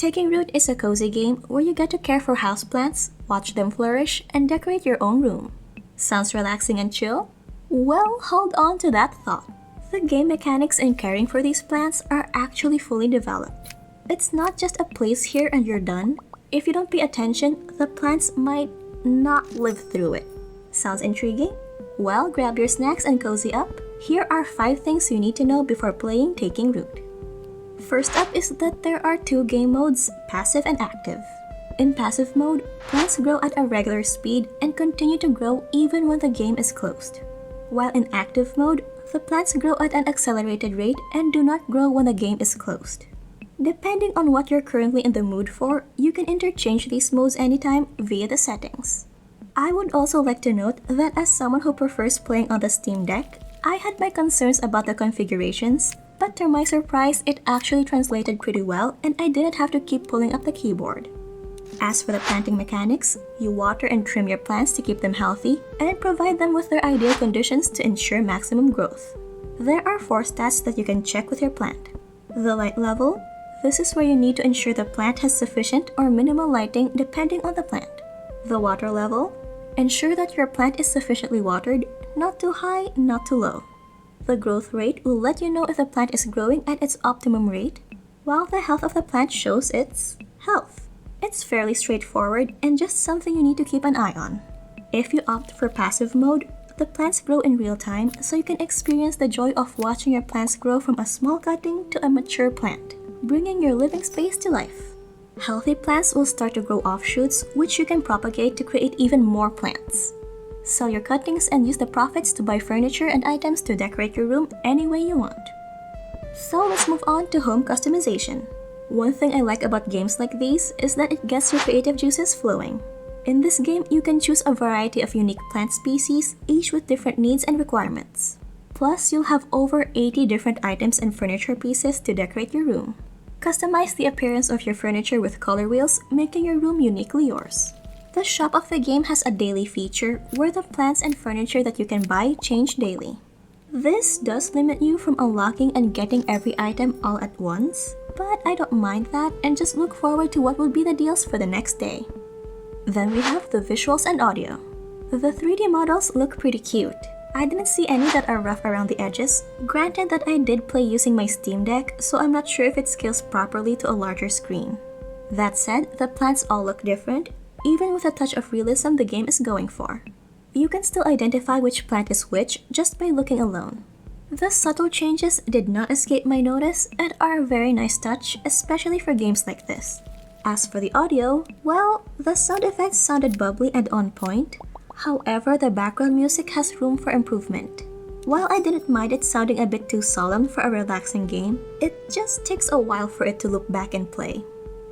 Taking Root is a cozy game where you get to care for houseplants, watch them flourish, and decorate your own room. Sounds relaxing and chill? Well, hold on to that thought. The game mechanics in caring for these plants are actually fully developed. It's not just a place here and you're done. If you don't pay attention, the plants might not live through it. Sounds intriguing? Well, grab your snacks and cozy up. Here are 5 things you need to know before playing Taking Root. First up is that there are 2 game modes, passive and active. In passive mode, plants grow at a regular speed and continue to grow even when the game is closed. While in active mode, the plants grow at an accelerated rate and do not grow when the game is closed. Depending on what you're currently in the mood for, you can interchange these modes anytime via the settings. I would also like to note that as someone who prefers playing on the Steam Deck, I had my concerns about the configurations, but to my surprise, it actually translated pretty well and I didn't have to keep pulling up the keyboard. As for the planting mechanics, you water and trim your plants to keep them healthy and provide them with their ideal conditions to ensure maximum growth. There are 4 stats that you can check with your plant. The light level. This is where you need to ensure the plant has sufficient or minimal lighting depending on the plant. The water level. Ensure that your plant is sufficiently watered, not too high, not too low. The growth rate will let you know if the plant is growing at its optimum rate, while the health of the plant shows its health. It's fairly straightforward and just something you need to keep an eye on. If you opt for passive mode, the plants grow in real time so you can experience the joy of watching your plants grow from a small cutting to a mature plant, bringing your living space to life. Healthy plants will start to grow offshoots, which you can propagate to create even more plants. Sell your cuttings and use the profits to buy furniture and items to decorate your room any way you want. So let's move on to home customization. One thing I like about games like these is that it gets your creative juices flowing. In this game, you can choose a variety of unique plant species, each with different needs and requirements. Plus, you'll have over 80 different items and furniture pieces to decorate your room. Customize the appearance of your furniture with color wheels, making your room uniquely yours. The shop of the game has a daily feature where the plants and furniture that you can buy change daily. This does limit you from unlocking and getting every item all at once, but I don't mind that and just look forward to what will be the deals for the next day. Then we have the visuals and audio. The 3D models look pretty cute. I didn't see any that are rough around the edges. Granted that I did play using my Steam Deck, so I'm not sure if it scales properly to a larger screen. That said, the plants all look different, even with a touch of realism the game is going for. You can still identify which plant is which just by looking alone. The subtle changes did not escape my notice and are a very nice touch, especially for games like this. As for the audio, well, the sound effects sounded bubbly and on point. However, the background music has room for improvement. While I didn't mind it sounding a bit too solemn for a relaxing game, it just takes a while for it to loop back and play.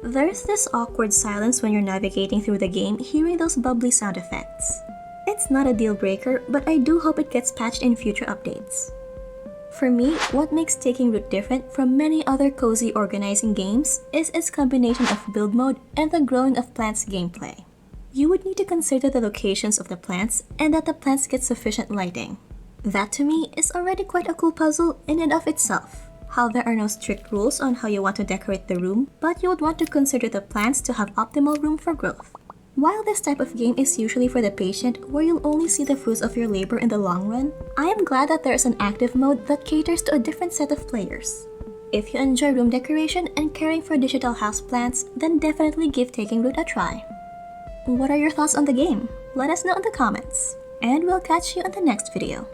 There's this awkward silence when you're navigating through the game hearing those bubbly sound effects. It's not a deal breaker, but I do hope it gets patched in future updates. For me, what makes Taking Root different from many other cozy organizing games is its combination of build mode and the growing of plants gameplay. You would need to consider the locations of the plants and that the plants get sufficient lighting. That to me is already quite a cool puzzle in and of itself. How there are no strict rules on how you want to decorate the room, but you would want to consider the plants to have optimal room for growth. While this type of game is usually for the patient, where you'll only see the fruits of your labor in the long run, I am glad that there is an active mode that caters to a different set of players. If you enjoy room decoration and caring for digital houseplants, then definitely give Taking Root a try. What are your thoughts on the game? Let us know in the comments, and we'll catch you in the next video.